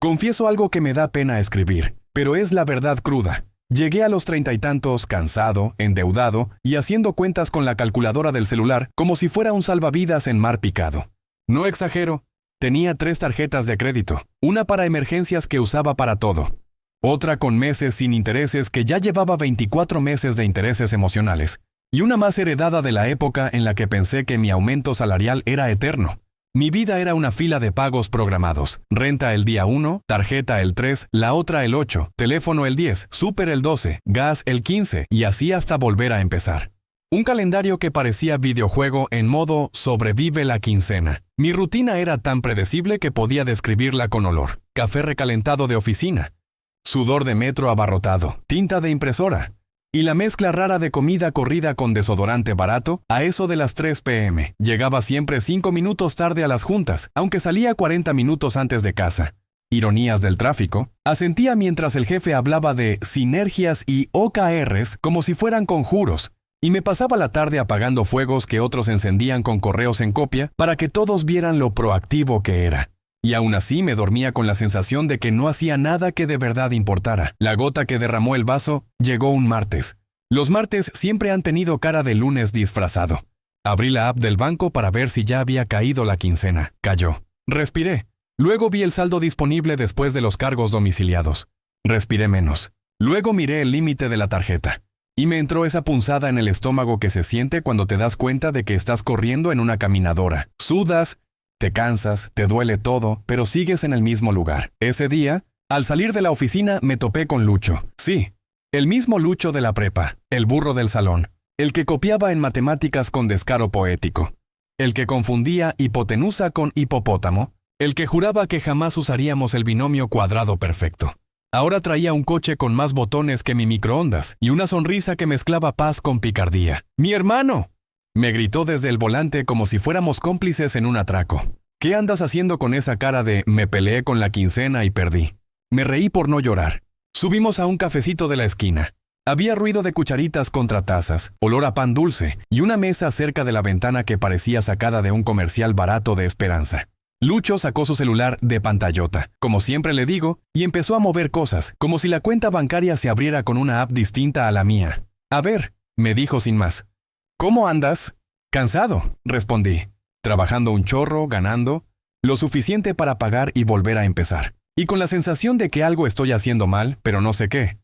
Confieso algo que me da pena escribir, pero es la verdad cruda. Llegué a los 30 y tantos, cansado, endeudado y haciendo cuentas con la calculadora del celular como si fuera un salvavidas en mar picado. No exagero, tenía 3 tarjetas de crédito, una para emergencias que usaba para todo, otra con meses sin intereses que ya llevaba 24 meses de intereses emocionales, y una más heredada de la época en la que pensé que mi aumento salarial era eterno. Mi vida era una fila de pagos programados. Renta el día 1, tarjeta el 3, la otra el 8, teléfono el 10, súper el 12, gas el 15 y así hasta volver a empezar. Un calendario que parecía videojuego en modo sobrevive la quincena. Mi rutina era tan predecible que podía describirla con olor. Café recalentado de oficina, sudor de metro abarrotado, tinta de impresora, y la mezcla rara de comida corrida con desodorante barato a eso de las 3 p.m. Llegaba siempre 5 minutos tarde a las juntas, aunque salía 40 minutos antes de casa. Ironías del tráfico. Asentía mientras el jefe hablaba de sinergias y OKRs como si fueran conjuros, y me pasaba la tarde apagando fuegos que otros encendían con correos en copia para que todos vieran lo proactivo que era. Y aún así me dormía con la sensación de que no hacía nada que de verdad importara. La gota que derramó el vaso llegó un martes. Los martes siempre han tenido cara de lunes disfrazado. Abrí la app del banco para ver si ya había caído la quincena. Cayó. Respiré. Luego vi el saldo disponible después de los cargos domiciliados. Respiré menos. Luego miré el límite de la tarjeta. Y me entró esa punzada en el estómago que se siente cuando te das cuenta de que estás corriendo en una caminadora. Sudas, te cansas, te duele todo, pero sigues en el mismo lugar. Ese día, al salir de la oficina, me topé con Lucho. Sí, el mismo Lucho de la prepa, el burro del salón, el que copiaba en matemáticas con descaro poético, el que confundía hipotenusa con hipopótamo, el que juraba que jamás usaríamos el binomio cuadrado perfecto. Ahora traía un coche con más botones que mi microondas y una sonrisa que mezclaba paz con picardía. ¡Mi hermano!, me gritó desde el volante como si fuéramos cómplices en un atraco. ¿Qué andas haciendo con esa cara de me peleé con la quincena y perdí? Me reí por no llorar. Subimos a un cafecito de la esquina. Había ruido de cucharitas contra tazas, olor a pan dulce y una mesa cerca de la ventana que parecía sacada de un comercial barato de Esperanza. Lucho sacó su celular de pantallota, como siempre le digo, y empezó a mover cosas, como si la cuenta bancaria se abriera con una app distinta a la mía. A ver, me dijo sin más. ¿Cómo andas? Cansado, respondí. Trabajando un chorro, ganando, lo suficiente para pagar y volver a empezar. Y con la sensación de que algo estoy haciendo mal, pero no sé qué.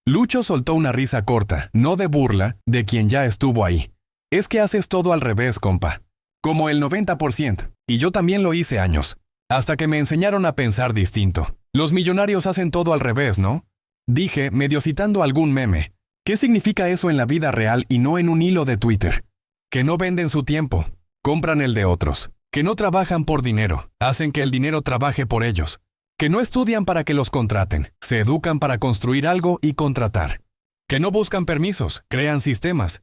Lucho soltó una risa corta, no de burla, de quien ya estuvo ahí. Es que haces todo al revés, compa. Como el 90%. Y yo también lo hice años. Hasta que me enseñaron a pensar distinto. Los millonarios hacen todo al revés, ¿no? Dije, medio citando algún meme. ¿Qué significa eso en la vida real y no en un hilo de Twitter? Que no venden su tiempo, compran el de otros. Que no trabajan por dinero, hacen que el dinero trabaje por ellos. Que no estudian para que los contraten, se educan para construir algo y contratar. Que no buscan permisos, crean sistemas.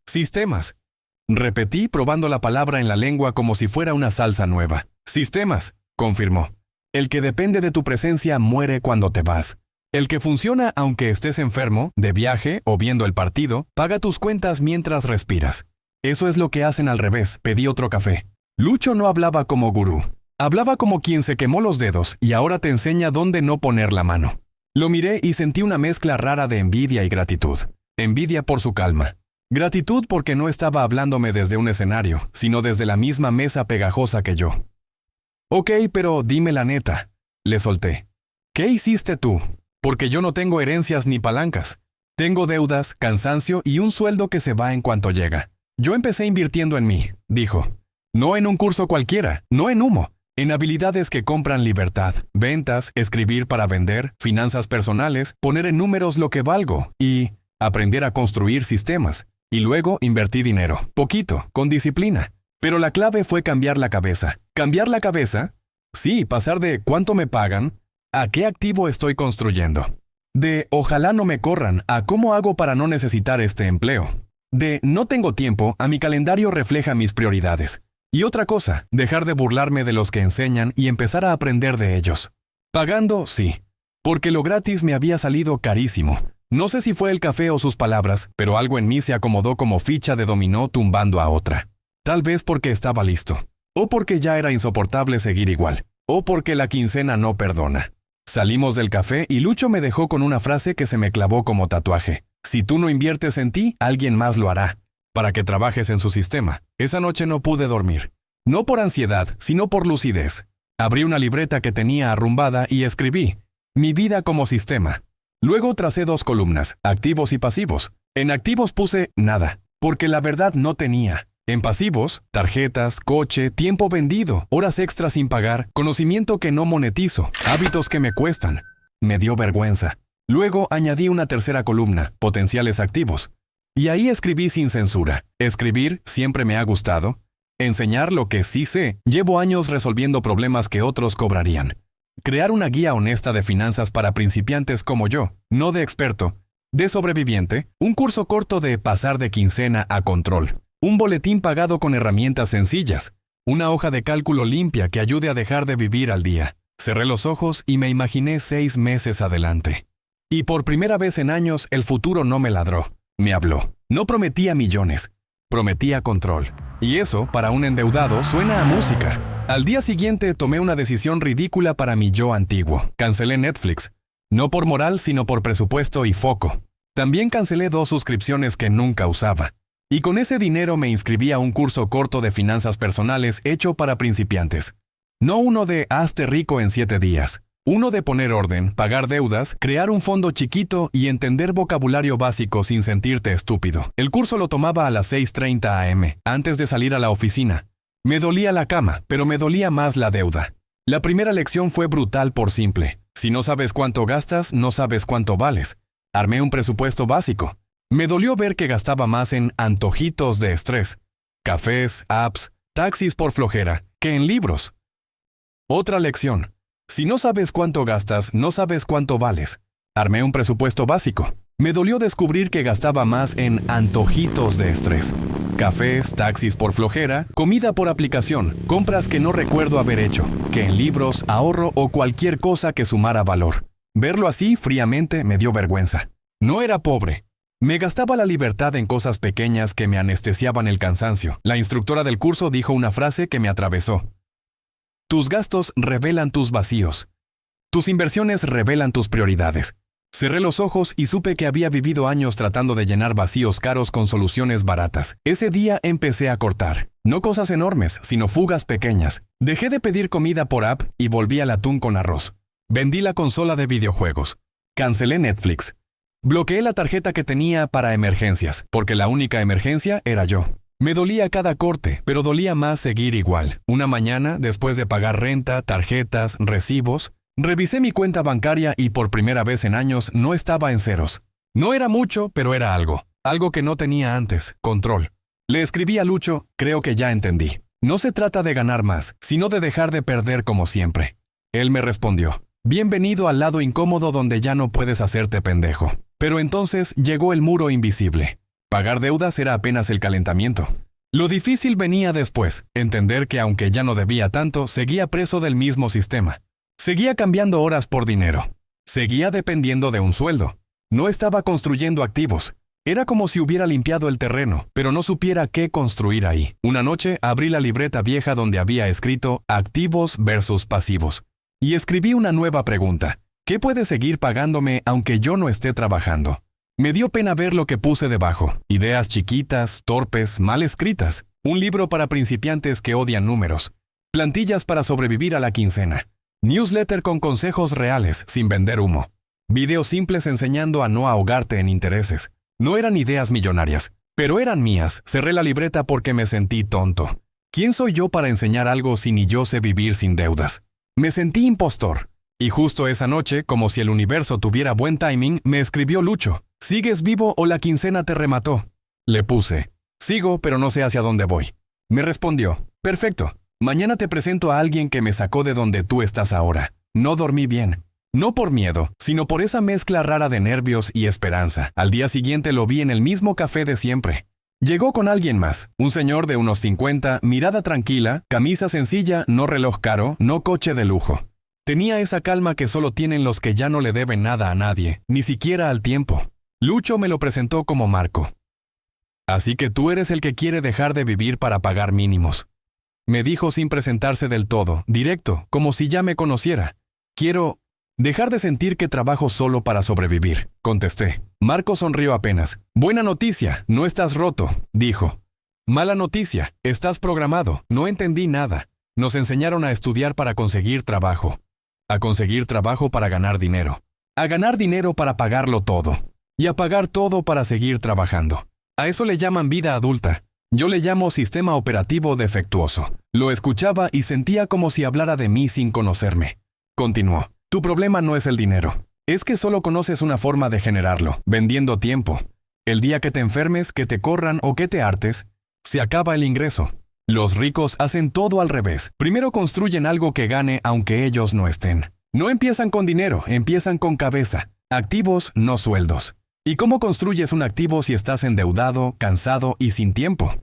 Repetí probando la palabra en la lengua como si fuera una salsa nueva. Sistemas, confirmó. El que depende de tu presencia muere cuando te vas. El que funciona aunque estés enfermo, de viaje o viendo el partido, paga tus cuentas mientras respiras. Eso es lo que hacen al revés. Pedí otro café. Lucho no hablaba como gurú. Hablaba como quien se quemó los dedos y ahora te enseña dónde no poner la mano. Lo miré y sentí una mezcla rara de envidia y gratitud. Envidia por su calma. Gratitud porque no estaba hablándome desde un escenario, sino desde la misma mesa pegajosa que yo. Ok, pero dime la neta, le solté. ¿Qué hiciste tú? Porque yo no tengo herencias ni palancas. Tengo deudas, cansancio y un sueldo que se va en cuanto llega. Yo empecé invirtiendo en mí, dijo. No en un curso cualquiera, no en humo. En habilidades que compran libertad, ventas, escribir para vender, finanzas personales, poner en números lo que valgo y aprender a construir sistemas. Y luego invertí dinero, poquito, con disciplina. Pero la clave fue cambiar la cabeza. ¿Cambiar la cabeza? Sí, pasar de ¿cuánto me pagan? ¿A qué activo estoy construyendo? De ojalá no me corran a ¿cómo hago para no necesitar este empleo? De no tengo tiempo a mi calendario refleja mis prioridades. Y otra cosa, dejar de burlarme de los que enseñan y empezar a aprender de ellos. Pagando, sí. Porque lo gratis me había salido carísimo. No sé si fue el café o sus palabras, pero algo en mí se acomodó como ficha de dominó tumbando a otra. Tal vez porque estaba listo. O porque ya era insoportable seguir igual. O porque la quincena no perdona. Salimos del café y Lucho me dejó con una frase que se me clavó como tatuaje. Si tú no inviertes en ti, alguien más lo hará, para que trabajes en su sistema. Esa noche no pude dormir. No por ansiedad, sino por lucidez. Abrí una libreta que tenía arrumbada y escribí: mi vida como sistema. Luego tracé 2 columnas, activos y pasivos. En activos puse nada, porque la verdad no tenía. En pasivos, tarjetas, coche, tiempo vendido, horas extras sin pagar, conocimiento que no monetizo, hábitos que me cuestan. Me dio vergüenza. Luego añadí una tercera columna, potenciales activos. Y ahí escribí sin censura. Escribir siempre me ha gustado. Enseñar lo que sí sé. Llevo años resolviendo problemas que otros cobrarían. Crear una guía honesta de finanzas para principiantes como yo, no de experto. De sobreviviente, un curso corto de pasar de quincena a control. Un boletín pagado con herramientas sencillas. Una hoja de cálculo limpia que ayude a dejar de vivir al día. Cerré los ojos y me imaginé 6 meses adelante. Y por primera vez en años el futuro no me ladró. Me habló. No prometía millones. Prometía control. Y eso, para un endeudado, suena a música. Al día siguiente tomé una decisión ridícula para mi yo antiguo. Cancelé Netflix. No por moral, sino por presupuesto y foco. También cancelé 2 suscripciones que nunca usaba. Y con ese dinero me inscribí a un curso corto de finanzas personales hecho para principiantes. No uno de hazte rico en 7 días. Uno de poner orden, pagar deudas, crear un fondo chiquito y entender vocabulario básico sin sentirte estúpido. El curso lo tomaba a las 6:30 a.m., antes de salir a la oficina. Me dolía la cama, pero me dolía más la deuda. La primera lección fue brutal por simple. Si no sabes cuánto gastas, no sabes cuánto vales. Armé un presupuesto básico. Me dolió ver que gastaba más en antojitos de estrés, cafés, apps, taxis por flojera, que en libros. Otra lección. Si no sabes cuánto gastas, no sabes cuánto vales. Armé un presupuesto básico. Me dolió descubrir que gastaba más en antojitos de estrés. Cafés, taxis por flojera, comida por aplicación, compras que no recuerdo haber hecho, que en libros, ahorro o cualquier cosa que sumara valor. Verlo así, fríamente, me dio vergüenza. No era pobre. Me gastaba la libertad en cosas pequeñas que me anestesiaban el cansancio. La instructora del curso dijo una frase que me atravesó. Tus gastos revelan tus vacíos. Tus inversiones revelan tus prioridades. Cerré los ojos y supe que había vivido años tratando de llenar vacíos caros con soluciones baratas. Ese día empecé a cortar. No cosas enormes, sino fugas pequeñas. Dejé de pedir comida por app y volví al atún con arroz. Vendí la consola de videojuegos. Cancelé Netflix. Bloqueé la tarjeta que tenía para emergencias, porque la única emergencia era yo. Me dolía cada corte, pero dolía más seguir igual. Una mañana, después de pagar renta, tarjetas, recibos, revisé mi cuenta bancaria y por primera vez en años no estaba en ceros. No era mucho, pero era algo. Algo que no tenía antes, control. Le escribí a Lucho, creo que ya entendí. No se trata de ganar más, sino de dejar de perder como siempre. Él me respondió, bienvenido al lado incómodo donde ya no puedes hacerte pendejo. Pero entonces llegó el muro invisible. Pagar deudas era apenas el calentamiento. Lo difícil venía después, entender que aunque ya no debía tanto, seguía preso del mismo sistema. Seguía cambiando horas por dinero. Seguía dependiendo de un sueldo. No estaba construyendo activos. Era como si hubiera limpiado el terreno, pero no supiera qué construir ahí. Una noche abrí la libreta vieja donde había escrito activos versus pasivos. Y escribí una nueva pregunta. ¿Qué puede seguir pagándome aunque yo no esté trabajando? Me dio pena ver lo que puse debajo. Ideas chiquitas, torpes, mal escritas. Un libro para principiantes que odian números. Plantillas para sobrevivir a la quincena. Newsletter con consejos reales, sin vender humo. Videos simples enseñando a no ahogarte en intereses. No eran ideas millonarias, pero eran mías. Cerré la libreta porque me sentí tonto. ¿Quién soy yo para enseñar algo si ni yo sé vivir sin deudas? Me sentí impostor. Y justo esa noche, como si el universo tuviera buen timing, me escribió Lucho. ¿Sigues vivo o la quincena te remató? Le puse. Sigo, pero no sé hacia dónde voy. Me respondió. Perfecto. Mañana te presento a alguien que me sacó de donde tú estás ahora. No dormí bien. No por miedo, sino por esa mezcla rara de nervios y esperanza. Al día siguiente lo vi en el mismo café de siempre. Llegó con alguien más, un señor de unos 50, mirada tranquila, camisa sencilla, no reloj caro, no coche de lujo. Tenía esa calma que solo tienen los que ya no le deben nada a nadie, ni siquiera al tiempo. Lucho me lo presentó como Marco. Así que tú eres el que quiere dejar de vivir para pagar mínimos. Me dijo sin presentarse del todo, directo, como si ya me conociera. Quiero Dejar de sentir que trabajo solo para sobrevivir, contesté. Marco sonrió apenas. Buena noticia, no estás roto, dijo. Mala noticia, estás programado. No entendí nada. Nos enseñaron a estudiar para conseguir trabajo. A conseguir trabajo para ganar dinero. A ganar dinero para pagarlo todo. Y a pagar todo para seguir trabajando. A eso le llaman vida adulta. Yo le llamo sistema operativo defectuoso. Lo escuchaba y sentía como si hablara de mí sin conocerme. Continuó. Tu problema no es el dinero. Es que solo conoces una forma de generarlo, vendiendo tiempo. El día que te enfermes, que te corran o que te hartes, se acaba el ingreso. Los ricos hacen todo al revés. Primero construyen algo que gane aunque ellos no estén. No empiezan con dinero, empiezan con cabeza. Activos, no sueldos. ¿Y cómo construyes un activo si estás endeudado, cansado y sin tiempo?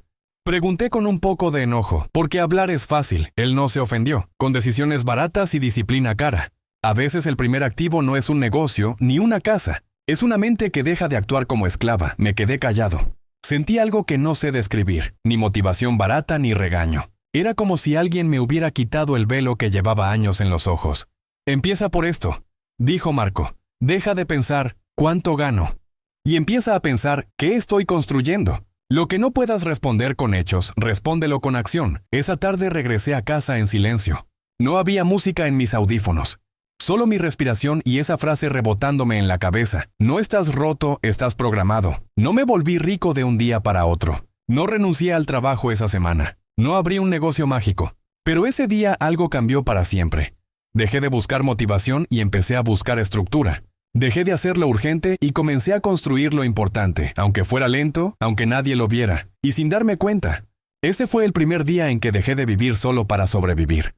Pregunté con un poco de enojo, porque hablar es fácil. Él no se ofendió, con decisiones baratas y disciplina cara. A veces el primer activo no es un negocio ni una casa. Es una mente que deja de actuar como esclava. Me quedé callado. Sentí algo que no sé describir, ni motivación barata ni regaño. Era como si alguien me hubiera quitado el velo que llevaba años en los ojos. Empieza por esto, dijo Marco. Deja de pensar, ¿cuánto gano? Y empieza a pensar, ¿qué estoy construyendo? Lo que no puedas responder con hechos, respóndelo con acción. Esa tarde regresé a casa en silencio. No había música en mis audífonos. Solo mi respiración y esa frase rebotándome en la cabeza. No estás roto, estás programado. No me volví rico de un día para otro. No renuncié al trabajo esa semana. No abrí un negocio mágico. Pero ese día algo cambió para siempre. Dejé de buscar motivación y empecé a buscar estructura. Dejé de hacer lo urgente y comencé a construir lo importante, aunque fuera lento, aunque nadie lo viera, y sin darme cuenta. Ese fue el primer día en que dejé de vivir solo para sobrevivir.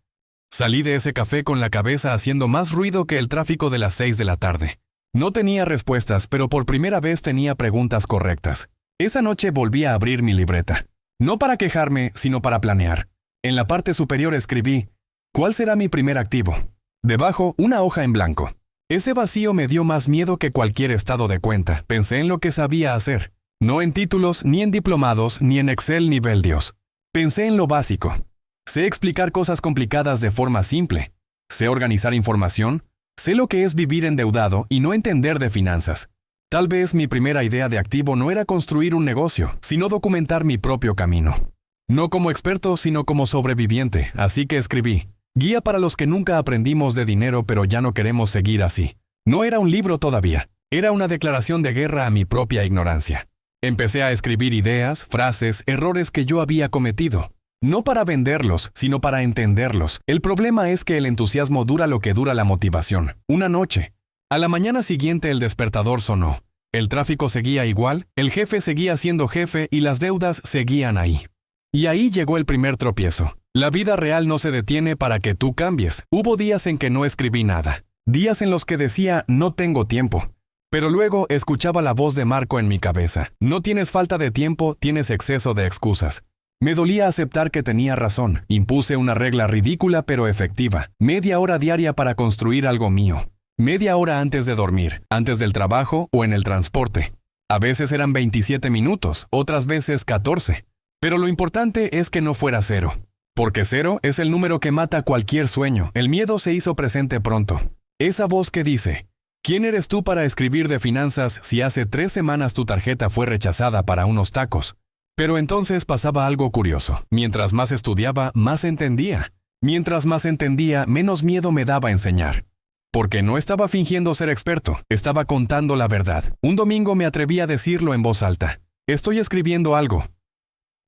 Salí de ese café con la cabeza haciendo más ruido que el tráfico de las 6 de la tarde. No tenía respuestas, pero por primera vez tenía preguntas correctas. Esa noche volví a abrir mi libreta. No para quejarme, sino para planear. En la parte superior escribí, ¿cuál será mi primer activo? Debajo, una hoja en blanco. Ese vacío me dio más miedo que cualquier estado de cuenta. Pensé en lo que sabía hacer. No en títulos, ni en diplomados, ni en Excel nivel Dios. Pensé en lo básico. Sé explicar cosas complicadas de forma simple. Sé organizar información. Sé lo que es vivir endeudado y no entender de finanzas. Tal vez mi primera idea de activo no era construir un negocio, sino documentar mi propio camino. No como experto, sino como sobreviviente, así que escribí. Guía para los que nunca aprendimos de dinero pero ya no queremos seguir así. No era un libro todavía, era una declaración de guerra a mi propia ignorancia. Empecé a escribir ideas, frases, errores que yo había cometido. No para venderlos, sino para entenderlos. El problema es que el entusiasmo dura lo que dura la motivación. Una noche. A la mañana siguiente el despertador sonó. El tráfico seguía igual, el jefe seguía siendo jefe y las deudas seguían ahí. Y ahí llegó el primer tropiezo. La vida real no se detiene para que tú cambies. Hubo días en que no escribí nada. Días en los que decía, no tengo tiempo. Pero luego escuchaba la voz de Marco en mi cabeza. No tienes falta de tiempo, tienes exceso de excusas. Me dolía aceptar que tenía razón. Impuse una regla ridícula pero efectiva. Media hora diaria para construir algo mío. Media hora antes de dormir, antes del trabajo o en el transporte. A veces eran 27 minutos, otras veces 14. Pero lo importante es que no fuera 0. Porque 0 es el número que mata cualquier sueño. El miedo se hizo presente pronto. Esa voz que dice, ¿quién eres tú para escribir de finanzas si hace 3 semanas tu tarjeta fue rechazada para unos tacos? Pero entonces pasaba algo curioso. Mientras más estudiaba, más entendía. Mientras más entendía, menos miedo me daba enseñar. Porque no estaba fingiendo ser experto, estaba contando la verdad. Un domingo me atreví a decirlo en voz alta. Estoy escribiendo algo.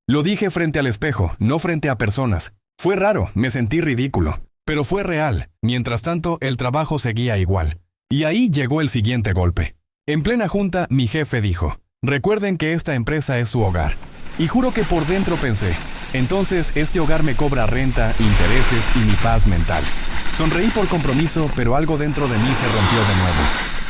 Lo dije frente al espejo, no frente a personas. Fue raro, me sentí ridículo. Pero fue real. Mientras tanto, el trabajo seguía igual. Y ahí llegó el siguiente golpe. En plena junta, mi jefe dijo, recuerden que esta empresa es su hogar. Y juro que por dentro pensé, entonces este hogar me cobra renta, intereses y mi paz mental. Sonreí por compromiso, pero algo dentro de mí se rompió de nuevo.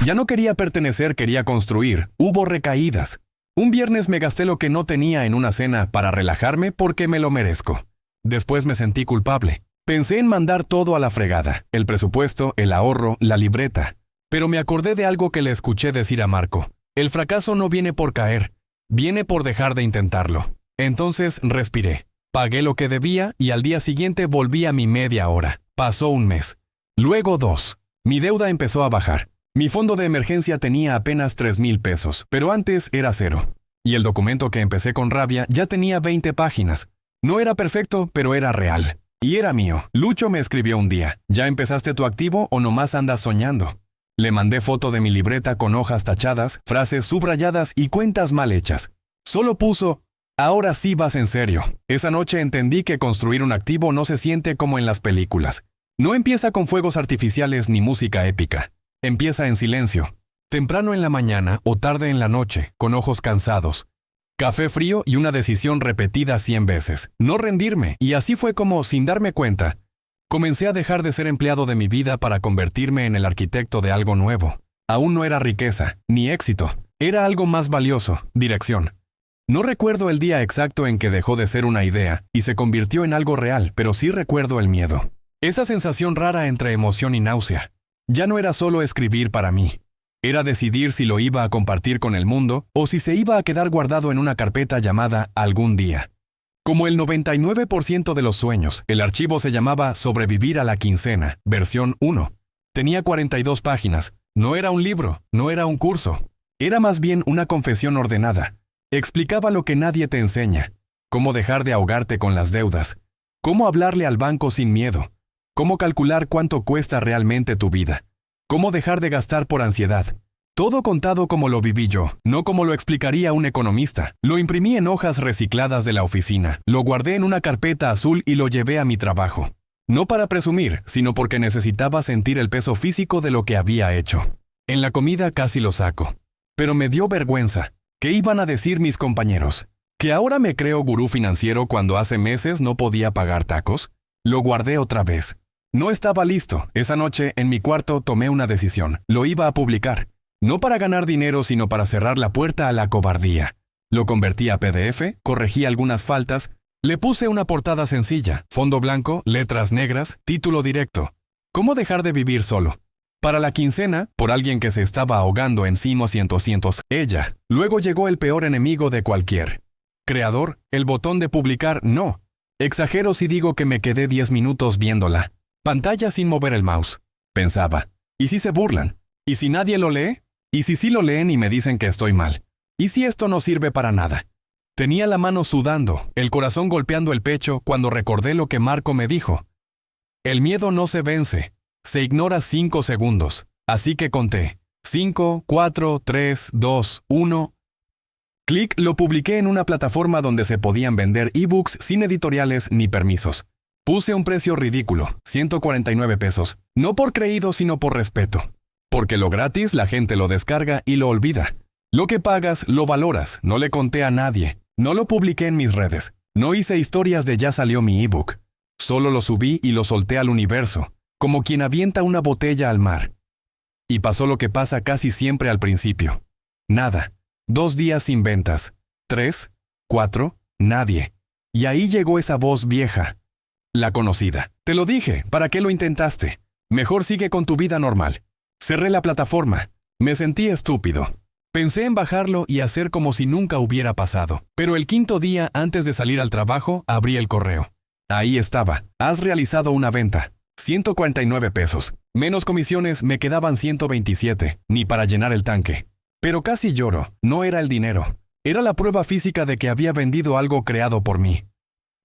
Ya no quería pertenecer, quería construir. Hubo recaídas. Un viernes me gasté lo que no tenía en una cena para relajarme porque me lo merezco. Después me sentí culpable. Pensé en mandar todo a la fregada. El presupuesto, el ahorro, la libreta. Pero me acordé de algo que le escuché decir a Marco. El fracaso no viene por caer. Viene por dejar de intentarlo. Entonces respiré. Pagué lo que debía y al día siguiente volví a mi media hora. Pasó un mes. Luego 2. Mi deuda empezó a bajar. Mi fondo de emergencia tenía apenas 3,000 pesos, pero antes era 0. Y el documento que empecé con rabia ya tenía 20 páginas. No era perfecto, pero era real. Y era mío. Lucho me escribió un día: ¿ya empezaste tu activo o nomás andas soñando? Le mandé foto de mi libreta con hojas tachadas, frases subrayadas y cuentas mal hechas. Solo puso: ahora sí vas en serio. Esa noche entendí que construir un activo no se siente como en las películas. No empieza con fuegos artificiales ni música épica. Empieza en silencio. Temprano en la mañana o tarde en la noche, con ojos cansados. Café frío y una decisión repetida 100 veces. No rendirme. Y así fue como, sin darme cuenta, comencé a dejar de ser empleado de mi vida para convertirme en el arquitecto de algo nuevo. Aún no era riqueza, ni éxito. Era algo más valioso: dirección. No recuerdo el día exacto en que dejó de ser una idea y se convirtió en algo real, pero sí recuerdo el miedo. Esa sensación rara entre emoción y náusea. Ya no era solo escribir para mí. Era decidir si lo iba a compartir con el mundo o si se iba a quedar guardado en una carpeta llamada Algún día. Como el 99% de los sueños, el archivo se llamaba Sobrevivir a la quincena, versión 1. Tenía 42 páginas. No era un libro, no era un curso. Era más bien una confesión ordenada. Explicaba lo que nadie te enseña: cómo dejar de ahogarte con las deudas, cómo hablarle al banco sin miedo, cómo calcular cuánto cuesta realmente tu vida, cómo dejar de gastar por ansiedad. Todo contado como lo viví yo, no como lo explicaría un economista. Lo imprimí en hojas recicladas de la oficina, lo guardé en una carpeta azul y lo llevé a mi trabajo. No para presumir, sino porque necesitaba sentir el peso físico de lo que había hecho. En la comida casi lo saco. Pero me dio vergüenza. ¿Qué iban a decir mis compañeros? ¿Que ahora me creo gurú financiero cuando hace meses no podía pagar tacos? Lo guardé otra vez. No estaba listo. Esa noche, en mi cuarto, tomé una decisión. Lo iba a publicar. No para ganar dinero, sino para cerrar la puerta a la cobardía. Lo convertí a PDF, corregí algunas faltas, le puse una portada sencilla: fondo blanco, letras negras, título directo: ¿Cómo dejar de vivir solo? Para la quincena, por alguien que se estaba ahogando en cimos y en tocientos, ella. Luego llegó el peor enemigo de cualquier creador: el botón de publicar. No. Exagero si digo que me quedé 10 minutos viéndola. Pantalla sin mover el mouse. Pensaba: ¿y si se burlan? ¿Y si nadie lo lee? ¿Y si sí lo leen y me dicen que estoy mal? ¿Y si esto no sirve para nada? Tenía la mano sudando, el corazón golpeando el pecho cuando recordé lo que Marco me dijo: el miedo no se vence, se ignora 5 segundos. Así que conté: 5, 4, 3, 2, 1. Clic. Lo publiqué en una plataforma donde se podían vender ebooks sin editoriales ni permisos. Puse un precio ridículo: 149 pesos. No por creído, sino por respeto. Porque lo gratis la gente lo descarga y lo olvida. Lo que pagas lo valoras. No le conté a nadie. No lo publiqué en mis redes. No hice historias de ya salió mi ebook. Solo lo subí y lo solté al universo, como quien avienta una botella al mar. Y pasó lo que pasa casi siempre al principio. Nada. 2 días sin ventas. 3, 4, nadie. Y ahí llegó esa voz vieja. La conocida: te lo dije, ¿para qué lo intentaste? Mejor sigue con tu vida normal. Cerré la plataforma. Me sentí estúpido. Pensé en bajarlo y hacer como si nunca hubiera pasado. Pero el 5.º día, antes de salir al trabajo, abrí el correo. Ahí estaba: has realizado una venta. 149 pesos. Menos comisiones me quedaban 127, ni para llenar el tanque. Pero casi lloro. No era el dinero. Era la prueba física de que había vendido algo creado por mí.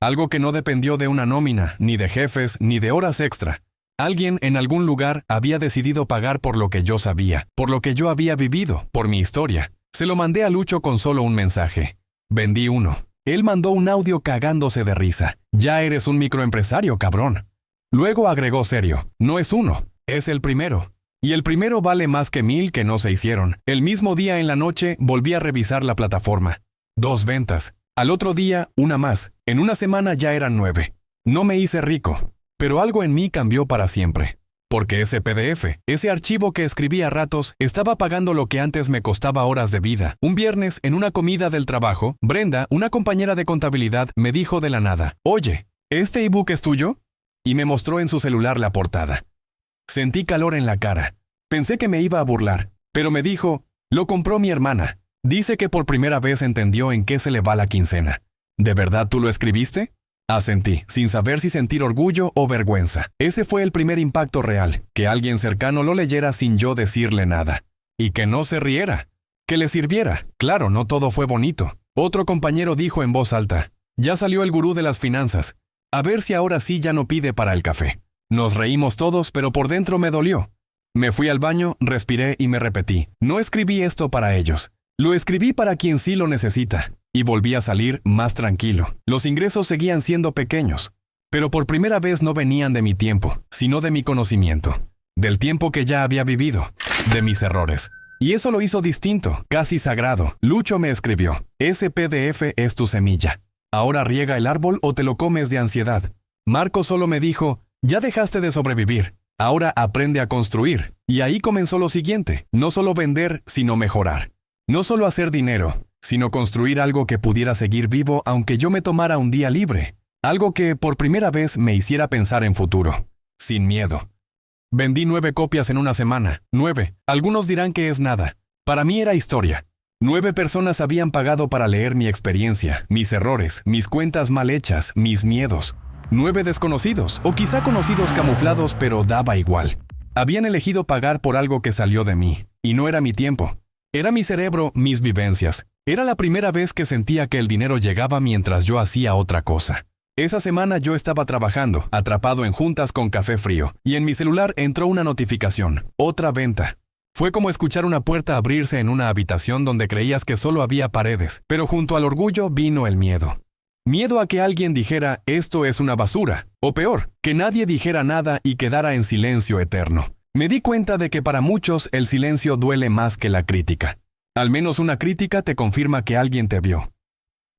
Algo que no dependió de una nómina, ni de jefes, ni de horas extra. Alguien en algún lugar había decidido pagar por lo que yo sabía, por lo que yo había vivido, por mi historia. Se lo mandé a Lucho con solo un mensaje. Vendí 1. Él mandó un audio cagándose de risa. Ya eres un microempresario, cabrón. Luego agregó serio: no es 1, es el primero. Y el primero vale más que 1000 que no se hicieron. El mismo día en la noche volví a revisar la plataforma. 2 ventas. Al otro día, una más. En una semana ya eran 9. No me hice rico. Pero algo en mí cambió para siempre. Porque ese PDF, ese archivo que escribí a ratos, estaba pagando lo que antes me costaba horas de vida. Un viernes, en una comida del trabajo, Brenda, una compañera de contabilidad, me dijo de la nada: oye, ¿este ebook es tuyo? Y me mostró en su celular la portada. Sentí calor en la cara. Pensé que me iba a burlar, pero me dijo: lo compró mi hermana. Dice que por primera vez entendió en qué se le va la quincena. ¿De verdad tú lo escribiste? Asentí, sin saber si sentir orgullo o vergüenza. Ese fue el primer impacto real, que alguien cercano lo leyera sin yo decirle nada. Y que no se riera. Que le sirviera. Claro, no todo fue bonito. Otro compañero dijo en voz alta, ya salió el gurú de las finanzas. A ver si ahora sí ya no pide para el café. Nos reímos todos, pero por dentro me dolió. Me fui al baño, respiré y me repetí, no escribí esto para ellos. Lo escribí para quien sí lo necesita. Y volví a salir más tranquilo. Los ingresos seguían siendo pequeños. Pero por primera vez no venían de mi tiempo, sino de mi conocimiento. Del tiempo que ya había vivido. De mis errores. Y eso lo hizo distinto, casi sagrado. Lucho me escribió, ese PDF es tu semilla. Ahora riega el árbol o te lo comes de ansiedad. Marco solo me dijo, ya dejaste de sobrevivir. Ahora aprende a construir. Y ahí comenzó lo siguiente. No solo vender, sino mejorar. No solo hacer dinero, sino construir algo que pudiera seguir vivo aunque yo me tomara un día libre. Algo que por primera vez me hiciera pensar en futuro. Sin miedo. Vendí 9 copias en una semana. 9. Algunos dirán que es nada. Para mí era historia. 9 personas habían pagado para leer mi experiencia, mis errores, mis cuentas mal hechas, mis miedos. 9 desconocidos, o quizá conocidos camuflados, pero daba igual. Habían elegido pagar por algo que salió de mí. Y no era mi tiempo. Era mi cerebro, mis vivencias. Era la primera vez que sentía que el dinero llegaba mientras yo hacía otra cosa. Esa semana yo estaba trabajando, atrapado en juntas con café frío, y en mi celular entró una notificación, otra venta. Fue como escuchar una puerta abrirse en una habitación donde creías que solo había paredes, pero junto al orgullo vino el miedo. Miedo a que alguien dijera, esto es una basura, o peor, que nadie dijera nada y quedara en silencio eterno. Me di cuenta de que para muchos el silencio duele más que la crítica. Al menos una crítica te confirma que alguien te vio.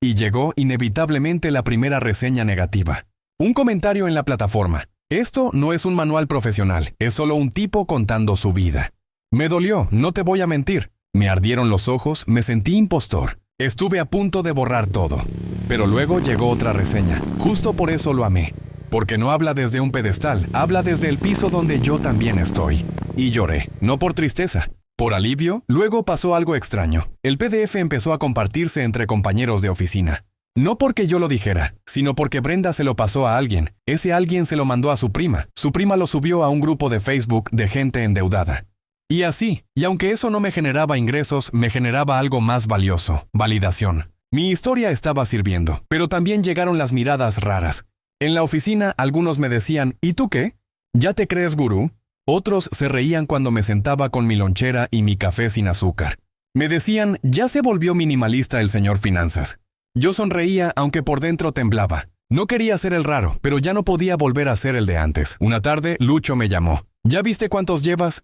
Y llegó inevitablemente la primera reseña negativa. Un comentario en la plataforma. Esto no es un manual profesional, es solo un tipo contando su vida. Me dolió, no te voy a mentir. Me ardieron los ojos, me sentí impostor. Estuve a punto de borrar todo. Pero luego llegó otra reseña. Justo por eso lo amé. Porque no habla desde un pedestal, habla desde el piso donde yo también estoy. Y lloré, no por tristeza. Por alivio, luego pasó algo extraño. El PDF empezó a compartirse entre compañeros de oficina. No porque yo lo dijera, sino porque Brenda se lo pasó a alguien. Ese alguien se lo mandó a su prima. Su prima lo subió a un grupo de Facebook de gente endeudada. Y así, y aunque eso no me generaba ingresos, me generaba algo más valioso, validación. Mi historia estaba sirviendo, pero también llegaron las miradas raras. En la oficina, algunos me decían, ¿y tú qué? ¿Ya te crees gurú? Otros se reían cuando me sentaba con mi lonchera y mi café sin azúcar. Me decían, ya se volvió minimalista el señor Finanzas. Yo sonreía aunque por dentro temblaba. No quería ser el raro, pero ya no podía volver a ser el de antes. Una tarde, Lucho me llamó. ¿Ya viste cuántos llevas?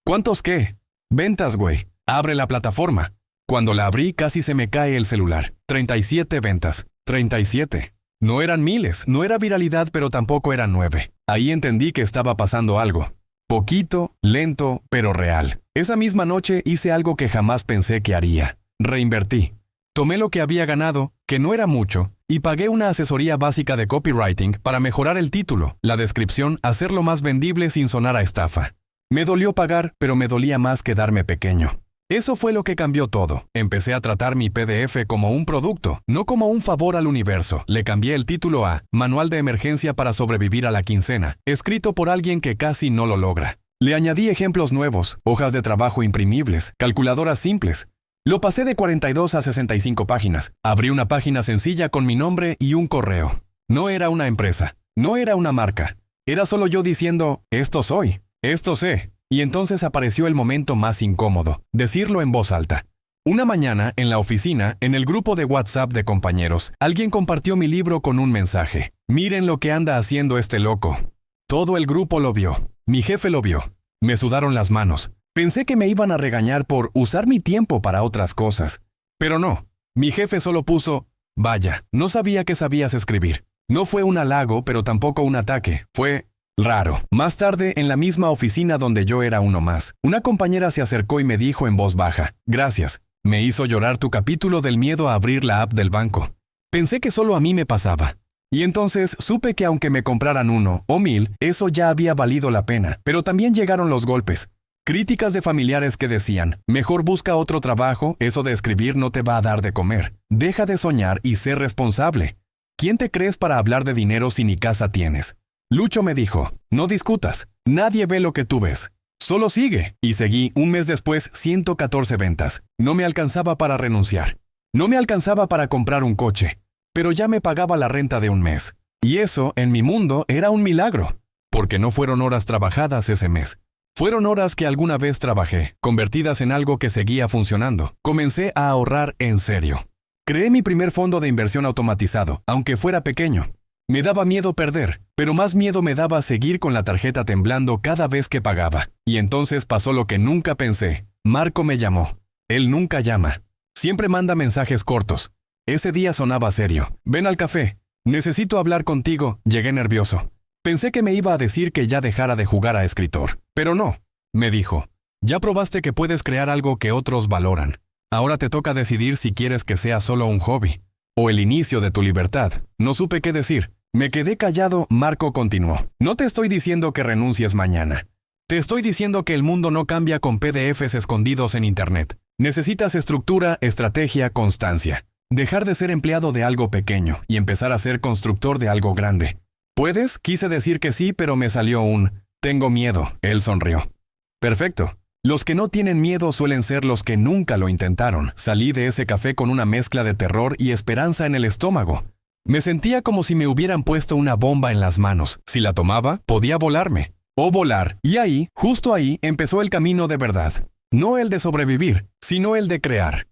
¿Cuántos qué? Ventas, güey. Abre la plataforma. Cuando la abrí, casi se me cae el celular. 37 ventas. 37. No eran miles, no era viralidad, pero tampoco eran 9. Ahí entendí que estaba pasando algo. Poquito, lento, pero real. Esa misma noche hice algo que jamás pensé que haría. Reinvertí. Tomé lo que había ganado, que no era mucho, y pagué una asesoría básica de copywriting para mejorar el título, la descripción, hacerlo más vendible sin sonar a estafa. Me dolió pagar, pero me dolía más quedarme pequeño. Eso fue lo que cambió todo. Empecé a tratar mi PDF como un producto, no como un favor al universo. Le cambié el título a Manual de Emergencia para sobrevivir a la quincena, escrito por alguien que casi no lo logra. Le añadí ejemplos nuevos, hojas de trabajo imprimibles, calculadoras simples. Lo pasé de 42 a 65 páginas. Abrí una página sencilla con mi nombre y un correo. No era una empresa, no era una marca. Era solo yo diciendo, esto soy, esto sé. Y entonces apareció el momento más incómodo, decirlo en voz alta. Una mañana, en la oficina, en el grupo de WhatsApp de compañeros, alguien compartió mi libro con un mensaje. Miren lo que anda haciendo este loco. Todo el grupo lo vio. Mi jefe lo vio. Me sudaron las manos. Pensé que me iban a regañar por usar mi tiempo para otras cosas. Pero no. Mi jefe solo puso, vaya, no sabía que sabías escribir. No fue un halago, pero tampoco un ataque. Fue raro. Más tarde, en la misma oficina donde yo era uno más, una compañera se acercó y me dijo en voz baja, gracias. Me hizo llorar tu capítulo del miedo a abrir la app del banco. Pensé que solo a mí me pasaba. Y entonces supe que aunque me compraran 1 o 1000, eso ya había valido la pena. Pero también llegaron los golpes. Críticas de familiares que decían, mejor busca otro trabajo, eso de escribir no te va a dar de comer. Deja de soñar y sé responsable. ¿Quién te crees para hablar de dinero si ni casa tienes? Lucho me dijo, no discutas, nadie ve lo que tú ves. Solo sigue. Y seguí, un mes después, 114 ventas. No me alcanzaba para renunciar. No me alcanzaba para comprar un coche. Pero ya me pagaba la renta de un mes. Y eso, en mi mundo, era un milagro. Porque no fueron horas trabajadas ese mes. Fueron horas que alguna vez trabajé, convertidas en algo que seguía funcionando. Comencé a ahorrar en serio. Creé mi primer fondo de inversión automatizado, aunque fuera pequeño. Me daba miedo perder, pero más miedo me daba seguir con la tarjeta temblando cada vez que pagaba. Y entonces pasó lo que nunca pensé. Marco me llamó. Él nunca llama. Siempre manda mensajes cortos. Ese día sonaba serio. Ven al café. Necesito hablar contigo. Llegué nervioso. Pensé que me iba a decir que ya dejara de jugar a escritor. Pero no. Me dijo. Ya probaste que puedes crear algo que otros valoran. Ahora te toca decidir si quieres que sea solo un hobby. O el inicio de tu libertad. No supe qué decir. Me quedé callado. Marco continuó. No te estoy diciendo que renuncies mañana. Te estoy diciendo que el mundo no cambia con PDFs escondidos en Internet. Necesitas estructura, estrategia, constancia. Dejar de ser empleado de algo pequeño y empezar a ser constructor de algo grande. ¿Puedes? Quise decir que sí, pero me salió un tengo miedo. Él sonrió. Perfecto. Los que no tienen miedo suelen ser los que nunca lo intentaron. Salí de ese café con una mezcla de terror y esperanza en el estómago. Me sentía como si me hubieran puesto una bomba en las manos. Si la tomaba, podía volarme. O volar. Y ahí, justo ahí, empezó el camino de verdad. No el de sobrevivir, sino el de crear.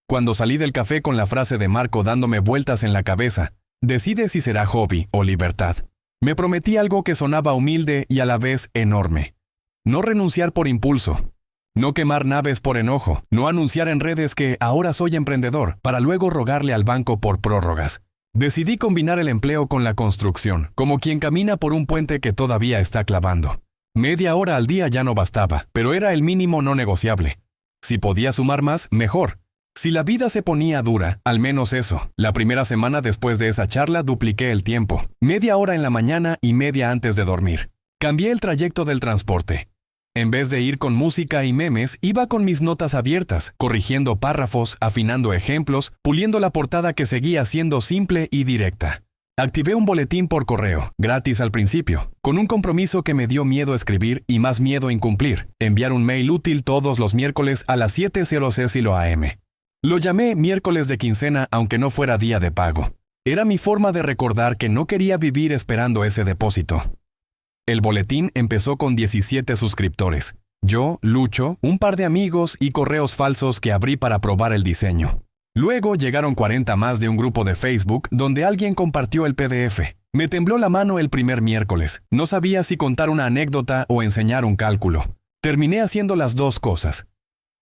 Cuando salí del café con la frase de Marco dándome vueltas en la cabeza, decide si será hobby o libertad. Me prometí algo que sonaba humilde y a la vez enorme. No renunciar por impulso. No quemar naves por enojo. No anunciar en redes que ahora soy emprendedor para luego rogarle al banco por prórrogas. Decidí combinar el empleo con la construcción, como quien camina por un puente que todavía está clavando. Media hora al día ya no bastaba, pero era el mínimo no negociable. Si podía sumar más, mejor. Si la vida se ponía dura, al menos eso. La primera semana después de esa charla dupliqué el tiempo. Media hora en la mañana y media antes de dormir. Cambié el trayecto del transporte. En vez de ir con música y memes, iba con mis notas abiertas, corrigiendo párrafos, afinando ejemplos, puliendo la portada que seguía siendo simple y directa. Activé un boletín por correo, gratis al principio, con un compromiso que me dio miedo escribir y más miedo incumplir, enviar un mail útil todos los miércoles a las 7:00 AM. Lo llamé miércoles de quincena aunque no fuera día de pago. Era mi forma de recordar que no quería vivir esperando ese depósito. El boletín empezó con 17 suscriptores. Yo, Lucho, un par de amigos y correos falsos que abrí para probar el diseño. Luego llegaron 40 más de un grupo de Facebook donde alguien compartió el PDF. Me tembló la mano el primer miércoles. No sabía si contar una anécdota o enseñar un cálculo. Terminé haciendo las dos cosas.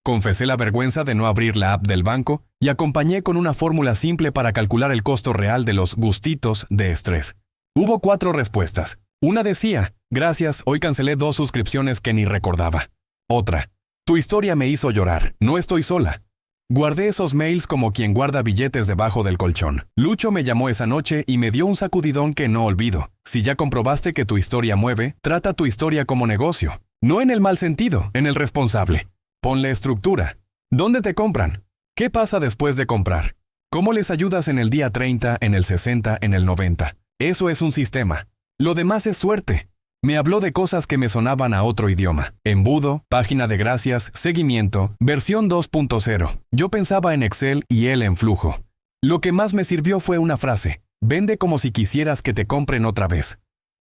Confesé la vergüenza de no abrir la app del banco y acompañé con una fórmula simple para calcular el costo real de los gustitos de estrés. Hubo 4 respuestas. Una decía, gracias, hoy cancelé 2 suscripciones que ni recordaba. Otra, tu historia me hizo llorar, no estoy sola. Guardé esos mails como quien guarda billetes debajo del colchón. Lucho me llamó esa noche y me dio un sacudidón que no olvido. Si ya comprobaste que tu historia mueve, trata tu historia como negocio. No en el mal sentido, en el responsable. Ponle estructura. ¿Dónde te compran? ¿Qué pasa después de comprar? ¿Cómo les ayudas en el día 30, en el 60, en el 90? Eso es un sistema. Lo demás es suerte. Me habló de cosas que me sonaban a otro idioma. Embudo, página de gracias, seguimiento, versión 2.0. Yo pensaba en Excel y él en flujo. Lo que más me sirvió fue una frase. Vende como si quisieras que te compren otra vez.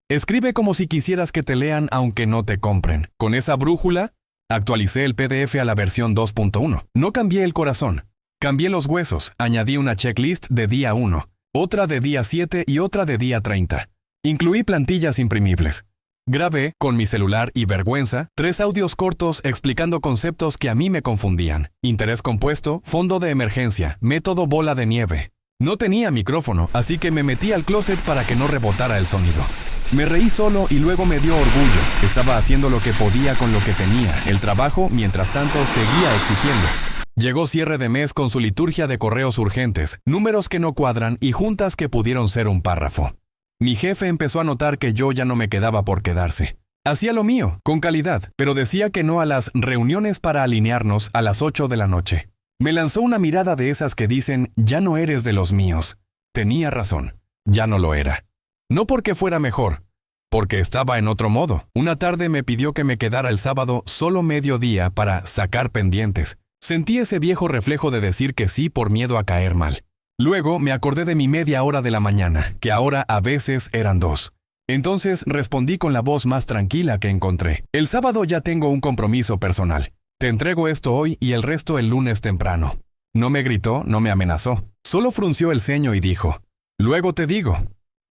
Escribe como si quisieras que te lean aunque no te compren. Con esa brújula, actualicé el PDF a la versión 2.1. No cambié el corazón. Cambié los huesos. Añadí una checklist de día 1, otra de día 7 y otra de día 30. Incluí plantillas imprimibles. Grabé, con mi celular y vergüenza, 3 audios cortos explicando conceptos que a mí me confundían. Interés compuesto, fondo de emergencia, método bola de nieve. No tenía micrófono, así que me metí al closet para que no rebotara el sonido. Me reí solo y luego me dio orgullo. Estaba haciendo lo que podía con lo que tenía. El trabajo, mientras tanto, seguía exigiendo. Llegó cierre de mes con su liturgia de correos urgentes, números que no cuadran y juntas que pudieron ser un párrafo. Mi jefe empezó a notar que yo ya no me quedaba por quedarse. Hacía lo mío, con calidad, pero decía que no a las reuniones para alinearnos a las 8 de la noche. Me lanzó una mirada de esas que dicen, ya no eres de los míos. Tenía razón. Ya no lo era. No porque fuera mejor, porque estaba en otro modo. Una tarde me pidió que me quedara el sábado solo mediodía para sacar pendientes. Sentí ese viejo reflejo de decir que sí por miedo a caer mal. Luego me acordé de mi media hora de la mañana, que ahora a veces eran 2. Entonces respondí con la voz más tranquila que encontré. El sábado ya tengo un compromiso personal. Te entrego esto hoy y el resto el lunes temprano. No me gritó, no me amenazó. Solo frunció el ceño y dijo, luego te digo.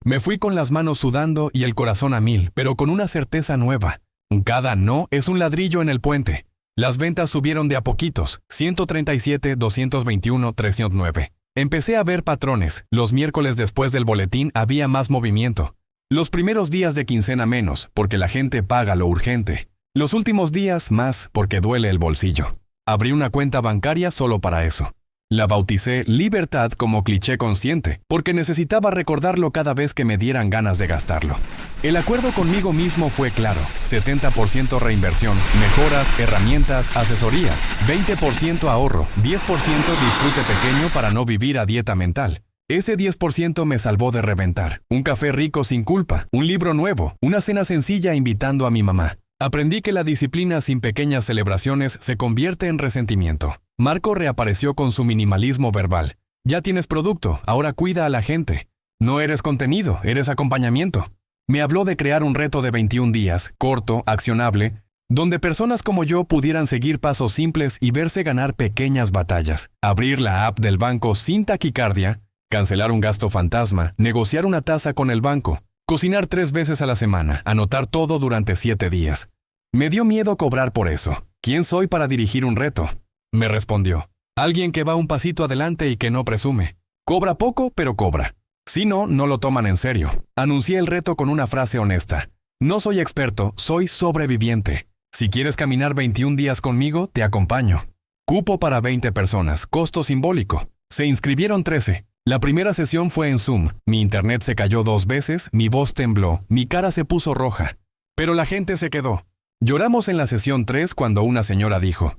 Me fui con las manos sudando y el corazón a 1000, pero con una certeza nueva. Cada no es un ladrillo en el puente. Las ventas subieron de a poquitos, 137, 221, 309. Empecé a ver patrones. Los miércoles después del boletín había más movimiento. Los primeros días de quincena menos, porque la gente paga lo urgente. Los últimos días más, porque duele el bolsillo. Abrí una cuenta bancaria solo para eso. La bauticé Libertad como cliché consciente, porque necesitaba recordarlo cada vez que me dieran ganas de gastarlo. El acuerdo conmigo mismo fue claro: 70% reinversión, mejoras, herramientas, asesorías, 20% ahorro, 10% disfrute pequeño para no vivir a dieta mental. Ese 10% me salvó de reventar. Un café rico sin culpa, un libro nuevo, una cena sencilla invitando a mi mamá. Aprendí que la disciplina sin pequeñas celebraciones se convierte en resentimiento. Marco reapareció con su minimalismo verbal. Ya tienes producto, ahora cuida a la gente. No eres contenido, eres acompañamiento. Me habló de crear un reto de 21 días, corto, accionable, donde personas como yo pudieran seguir pasos simples y verse ganar pequeñas batallas. Abrir la app del banco sin taquicardia, cancelar un gasto fantasma, negociar una tasa con el banco, cocinar 3 veces a la semana, anotar todo durante 7 días. Me dio miedo cobrar por eso. ¿Quién soy para dirigir un reto? Me respondió. Alguien que va un pasito adelante y que no presume. Cobra poco, pero cobra. Si no, no lo toman en serio. Anuncié el reto con una frase honesta. No soy experto, soy sobreviviente. Si quieres caminar 21 días conmigo, te acompaño. Cupo para 20 personas, costo simbólico. Se inscribieron 13. La primera sesión fue en Zoom. Mi internet se cayó 2 veces, mi voz tembló, mi cara se puso roja. Pero la gente se quedó. Lloramos en la sesión 3 cuando una señora dijo: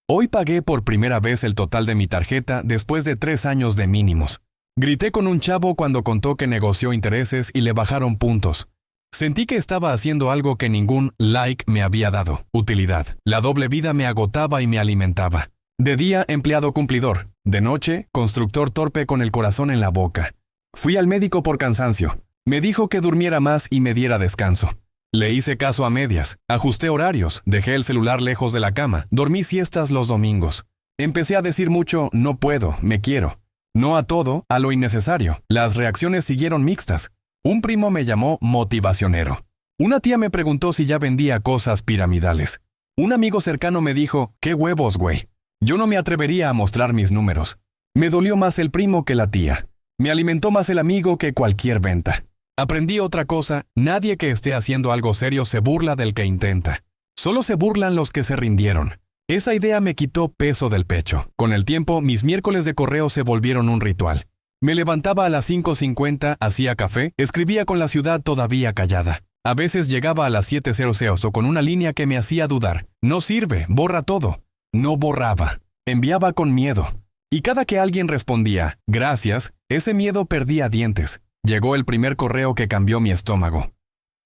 hoy pagué por primera vez el total de mi tarjeta después de 3 años de mínimos. Grité con un chavo cuando contó que negoció intereses y le bajaron puntos. Sentí que estaba haciendo algo que ningún like me había dado: utilidad. La doble vida me agotaba y me alimentaba. De día, empleado cumplidor. De noche, constructor torpe con el corazón en la boca. Fui al médico por cansancio. Me dijo que durmiera más y me diera descanso. Le hice caso a medias. Ajusté horarios. Dejé el celular lejos de la cama. Dormí siestas los domingos. Empecé a decir mucho: no puedo, me quiero. No a todo, a lo innecesario. Las reacciones siguieron mixtas. Un primo me llamó motivacionero. Una tía me preguntó si ya vendía cosas piramidales. Un amigo cercano me dijo: qué huevos, güey. Yo no me atrevería a mostrar mis números. Me dolió más el primo que la tía. Me alimentó más el amigo que cualquier venta. Aprendí otra cosa: nadie que esté haciendo algo serio se burla del que intenta. Solo se burlan los que se rindieron. Esa idea me quitó peso del pecho. Con el tiempo, mis miércoles de correo se volvieron un ritual. Me levantaba a las 5:50, hacía café, escribía con la ciudad todavía callada. A veces llegaba a las 7:00 o con una línea que me hacía dudar. No sirve, borra todo. No borraba. Enviaba con miedo. Y cada que alguien respondía, gracias, ese miedo perdía dientes. Llegó el primer correo que cambió mi estómago.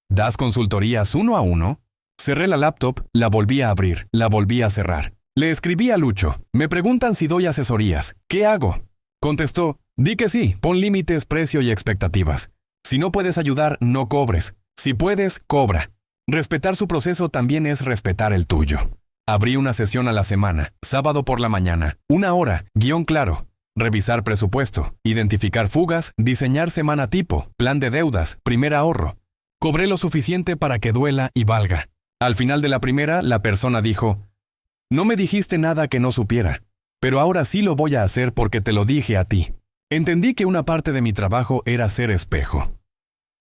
¿Das consultorías 1 a 1? Cerré la laptop, la volví a abrir, la volví a cerrar. Le escribí a Lucho. Me preguntan si doy asesorías. ¿Qué hago? Contestó: di que sí, pon límites, precio y expectativas. Si no puedes ayudar, no cobres. Si puedes, cobra. Respetar su proceso también es respetar el tuyo. Abrí una sesión a la semana, sábado por la mañana, 1 hora, guión claro. Revisar presupuesto, identificar fugas, diseñar semana tipo, plan de deudas, primer ahorro. Cobré lo suficiente para que duela y valga. Al final de la primera, la persona dijo: no me dijiste nada que no supiera, pero ahora sí lo voy a hacer porque te lo dije a ti. Entendí que una parte de mi trabajo era ser espejo.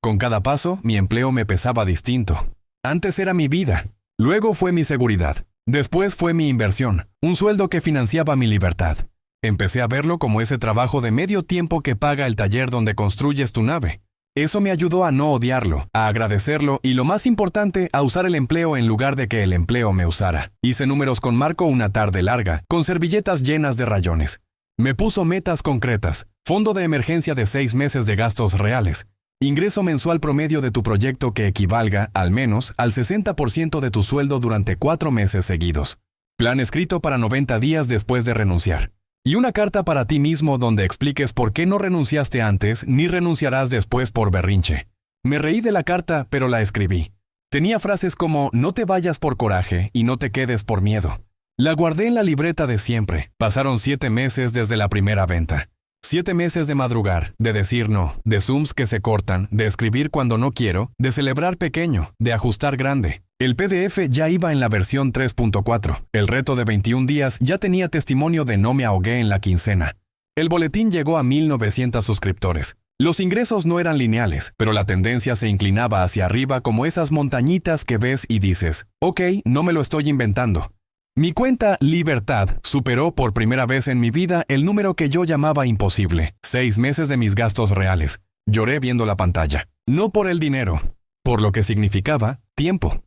Con cada paso, mi empleo me pesaba distinto. Antes era mi vida, luego fue mi seguridad. Después fue mi inversión, un sueldo que financiaba mi libertad. Empecé a verlo como ese trabajo de medio tiempo que paga el taller donde construyes tu nave. Eso me ayudó a no odiarlo, a agradecerlo y, lo más importante, a usar el empleo en lugar de que el empleo me usara. Hice números con Marco una tarde larga, con servilletas llenas de rayones. Me puso metas concretas. Fondo de emergencia de 6 meses de gastos reales. Ingreso mensual promedio de tu proyecto que equivalga, al menos, al 60% de tu sueldo durante 4 meses seguidos. Plan escrito para 90 días después de renunciar. Y una carta para ti mismo donde expliques por qué no renunciaste antes ni renunciarás después por berrinche. Me reí de la carta, pero la escribí. Tenía frases como no te vayas por coraje y no te quedes por miedo. La guardé en la libreta de siempre. Pasaron 7 meses desde la primera venta. 7 meses de madrugar, de decir no, de Zooms que se cortan, de escribir cuando no quiero, de celebrar pequeño, de ajustar grande. El PDF ya iba en la versión 3.4. El reto de 21 días ya tenía testimonio de no me ahogué en la quincena. El boletín llegó a 1,900 suscriptores. Los ingresos no eran lineales, pero la tendencia se inclinaba hacia arriba como esas montañitas que ves y dices, ok, no me lo estoy inventando. Mi cuenta Libertad superó por primera vez en mi vida el número que yo llamaba imposible. 6 meses de mis gastos reales. Lloré viendo la pantalla. No por el dinero, por lo que significaba tiempo.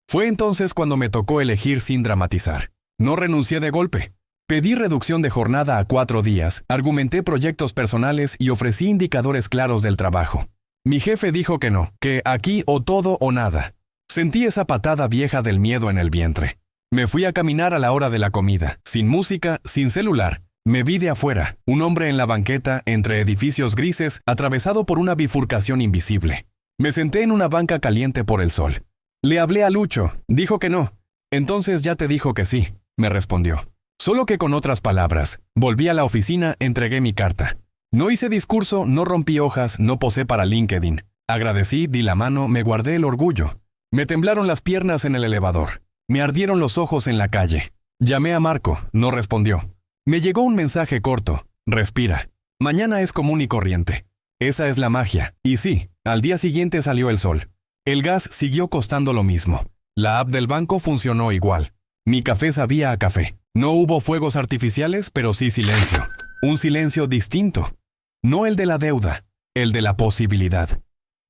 Fue entonces cuando me tocó elegir sin dramatizar. No renuncié de golpe. Pedí reducción de jornada a 4 días, argumenté proyectos personales y ofrecí indicadores claros del trabajo. Mi jefe dijo que no, que aquí o todo o nada. Sentí esa patada vieja del miedo en el vientre. Me fui a caminar a la hora de la comida, sin música, sin celular. Me vi de afuera, un hombre en la banqueta entre edificios grises, atravesado por una bifurcación invisible. Me senté en una banca caliente por el sol. Le hablé a Lucho, dijo que no. Entonces ya te dijo que sí, me respondió. Solo que con otras palabras. Volví a la oficina, entregué mi carta. No hice discurso, no rompí hojas, no posé para LinkedIn. Agradecí, di la mano, me guardé el orgullo. Me temblaron las piernas en el elevador. Me ardieron los ojos en la calle. Llamé a Marco, no respondió. Me llegó un mensaje corto. Respira. Mañana es común y corriente. Esa es la magia. Y sí, al día siguiente salió el sol. El gas siguió costando lo mismo. La app del banco funcionó igual. Mi café sabía a café. No hubo fuegos artificiales, pero sí silencio. Un silencio distinto. No el de la deuda, el de la posibilidad.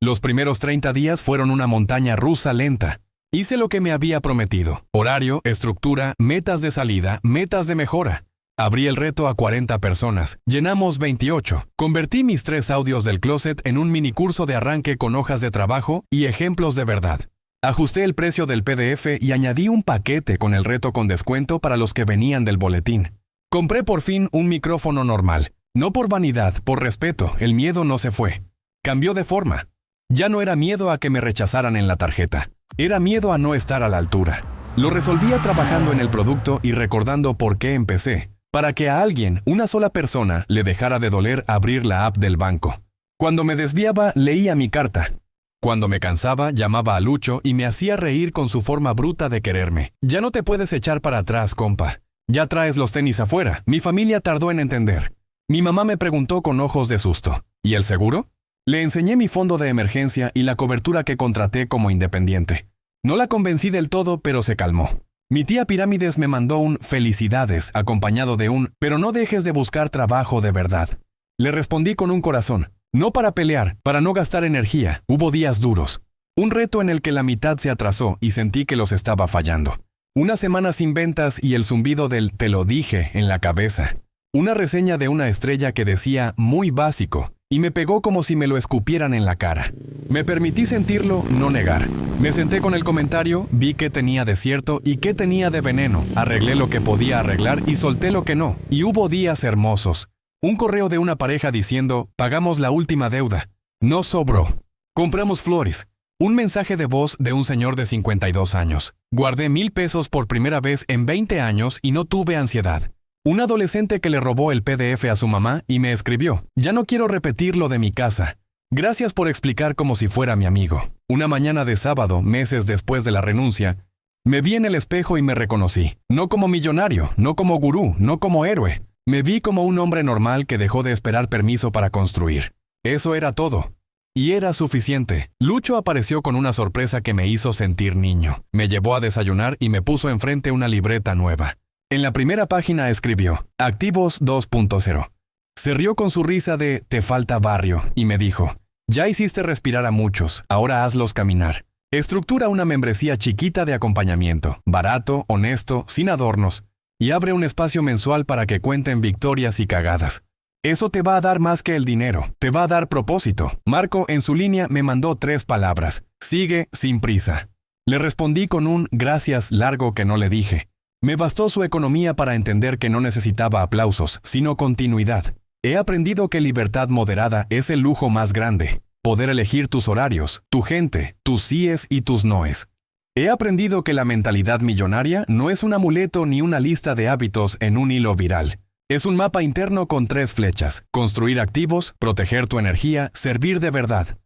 Los primeros 30 días fueron una montaña rusa lenta. Hice lo que me había prometido. Horario, estructura, metas de salida, metas de mejora. Abrí el reto a 40 personas. Llenamos 28. Convertí mis 3 audios del closet en un minicurso de arranque con hojas de trabajo y ejemplos de verdad. Ajusté el precio del PDF y añadí un paquete con el reto con descuento para los que venían del boletín. Compré por fin un micrófono normal. No por vanidad, por respeto, el miedo no se fue. Cambió de forma. Ya no era miedo a que me rechazaran en la tarjeta. Era miedo a no estar a la altura. Lo resolvía trabajando en el producto y recordando por qué empecé. Para que a alguien, una sola persona, le dejara de doler abrir la app del banco. Cuando me desviaba, leía mi carta. Cuando me cansaba, llamaba a Lucho y me hacía reír con su forma bruta de quererme. Ya no te puedes echar para atrás, compa. Ya traes los tenis afuera. Mi familia tardó en entender. Mi mamá me preguntó con ojos de susto. ¿Y el seguro? Le enseñé mi fondo de emergencia y la cobertura que contraté como independiente. No la convencí del todo, pero se calmó. Mi tía Pirámides me mandó un felicidades acompañado de un pero no dejes de buscar trabajo de verdad. Le respondí con un corazón. No para pelear, para no gastar energía. Hubo días duros. Un reto en el que la mitad se atrasó y sentí que los estaba fallando. Una semana sin ventas y el zumbido del te lo dije en la cabeza. Una reseña de una estrella que decía muy básico. Y me pegó como si me lo escupieran en la cara. Me permití sentirlo, no negar. Me senté con el comentario, vi qué tenía de cierto y qué tenía de veneno. Arreglé lo que podía arreglar y solté lo que no. Y hubo días hermosos. Un correo de una pareja diciendo, pagamos la última deuda. No sobró. Compramos flores. Un mensaje de voz de un señor de 52 años. Guardé 1,000 pesos por primera vez en 20 años y no tuve ansiedad. Un adolescente que le robó el PDF a su mamá y me escribió, ya no quiero repetir lo de mi casa. Gracias por explicar como si fuera mi amigo. Una mañana de sábado, meses después de la renuncia, me vi en el espejo y me reconocí. No como millonario, no como gurú, no como héroe. Me vi como un hombre normal que dejó de esperar permiso para construir. Eso era todo. Y era suficiente. Lucho apareció con una sorpresa que me hizo sentir niño. Me llevó a desayunar y me puso enfrente una libreta nueva. En la primera página escribió, Activos 2.0. Se rió con su risa de, te falta barrio, y me dijo, ya hiciste respirar a muchos, ahora hazlos caminar. Estructura una membresía chiquita de acompañamiento, barato, honesto, sin adornos, y abre un espacio mensual para que cuenten victorias y cagadas. Eso te va a dar más que el dinero, te va a dar propósito. Marco en su línea me mandó 3 palabras: sigue sin prisa. Le respondí con un gracias largo que no le dije. Me bastó su economía para entender que no necesitaba aplausos, sino continuidad. He aprendido que libertad moderada es el lujo más grande. Poder elegir tus horarios, tu gente, tus síes y tus noes. He aprendido que la mentalidad millonaria no es un amuleto ni una lista de hábitos en un hilo viral. Es un mapa interno con 3 flechas: construir activos, proteger tu energía, servir de verdad.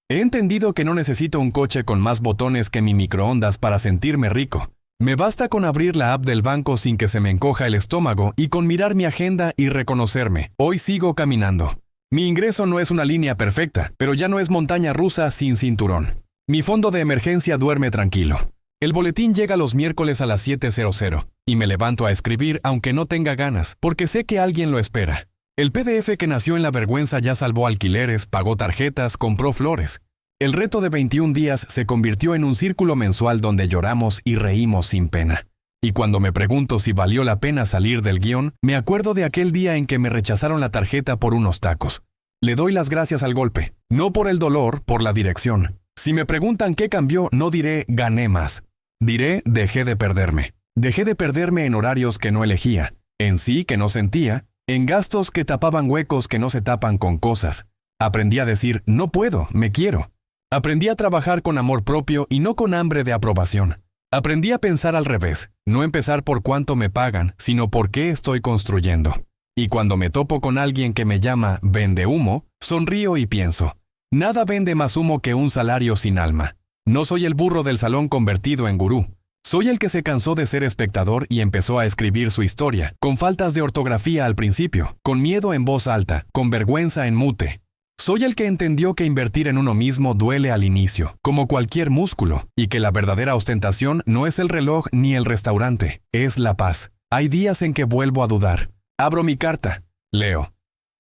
He entendido que no necesito un coche con más botones que mi microondas para sentirme rico. Me basta con abrir la app del banco sin que se me encoja el estómago y con mirar mi agenda y reconocerme: hoy sigo caminando. Mi ingreso no es una línea perfecta, pero ya no es montaña rusa sin cinturón. Mi fondo de emergencia duerme tranquilo. El boletín llega los miércoles a las 7:00 y me levanto a escribir aunque no tenga ganas, porque sé que alguien lo espera. El PDF que nació en la vergüenza ya salvó alquileres, pagó tarjetas, compró flores. El reto de 21 días se convirtió en un círculo mensual donde lloramos y reímos sin pena. Y cuando me pregunto si valió la pena salir del guión, me acuerdo de aquel día en que me rechazaron la tarjeta por unos tacos. Le doy las gracias al golpe, no por el dolor, por la dirección. Si me preguntan qué cambió, no diré gané más. Diré dejé de perderme. Dejé de perderme en horarios que no elegía, en sí que no sentía, en gastos que tapaban huecos que no se tapan con cosas. Aprendí a decir no puedo, me quiero. Aprendí a trabajar con amor propio y no con hambre de aprobación. Aprendí a pensar al revés, no empezar por cuánto me pagan, sino por qué estoy construyendo. Y cuando me topo con alguien que me llama vende humo, sonrío y pienso: nada vende más humo que un salario sin alma. No soy el burro del salón convertido en gurú. Soy el que se cansó de ser espectador y empezó a escribir su historia, con faltas de ortografía al principio, con miedo en voz alta, con vergüenza en mute. Soy el que entendió que invertir en uno mismo duele al inicio, como cualquier músculo, y que la verdadera ostentación no es el reloj ni el restaurante, es la paz. Hay días en que vuelvo a dudar. Abro mi carta. Leo.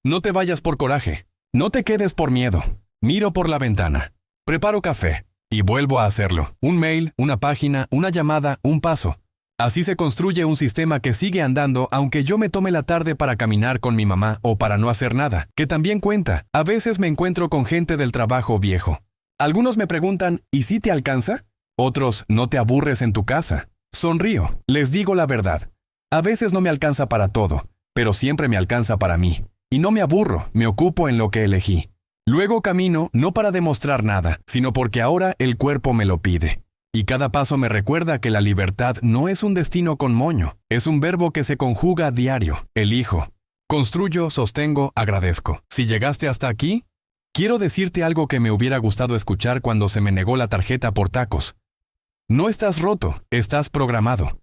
No te vayas por coraje. No te quedes por miedo. Miro por la ventana. Preparo café. Y vuelvo a hacerlo. Un mail, una página, una llamada, un paso. Así se construye un sistema que sigue andando aunque yo me tome la tarde para caminar con mi mamá o para no hacer nada, que también cuenta. A veces me encuentro con gente del trabajo viejo. Algunos me preguntan, ¿y si te alcanza? Otros, ¿no te aburres en tu casa? Sonrío. Les digo la verdad. A veces no me alcanza para todo, pero siempre me alcanza para mí. Y no me aburro, me ocupo en lo que elegí. Luego camino no para demostrar nada, sino porque ahora el cuerpo me lo pide. Y cada paso me recuerda que la libertad no es un destino con moño, es un verbo que se conjuga a diario. Elijo. Construyo, sostengo, agradezco. Si llegaste hasta aquí, quiero decirte algo que me hubiera gustado escuchar cuando se me negó la tarjeta por tacos. No estás roto, estás programado.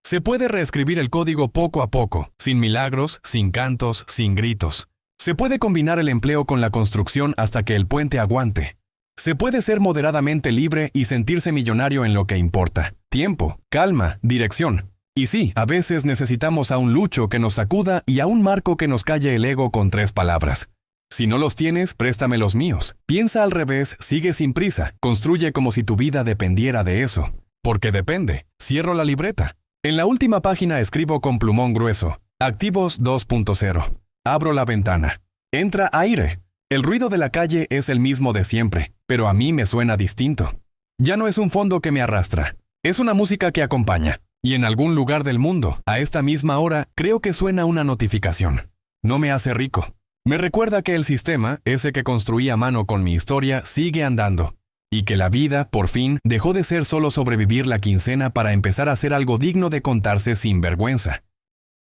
Se puede reescribir el código poco a poco, sin milagros, sin cantos, sin gritos. Se puede combinar el empleo con la construcción hasta que el puente aguante. Se puede ser moderadamente libre y sentirse millonario en lo que importa. Tiempo, calma, dirección. Y sí, a veces necesitamos a un Lucho que nos sacuda y a un Marco que nos calle el ego con 3 palabras. Si no los tienes, préstame los míos. Piensa al revés, sigue sin prisa. Construye como si tu vida dependiera de eso. Porque depende. Cierro la libreta. En la última página escribo con plumón grueso: Activos 2.0. Abro la ventana. Entra aire. El ruido de la calle es el mismo de siempre, pero a mí me suena distinto. Ya no es un fondo que me arrastra, es una música que acompaña. Y en algún lugar del mundo, a esta misma hora, creo que suena una notificación. No me hace rico. Me recuerda que el sistema, ese que construí a mano con mi historia, sigue andando. Y que la vida, por fin, dejó de ser solo sobrevivir la quincena para empezar a hacer algo digno de contarse sin vergüenza.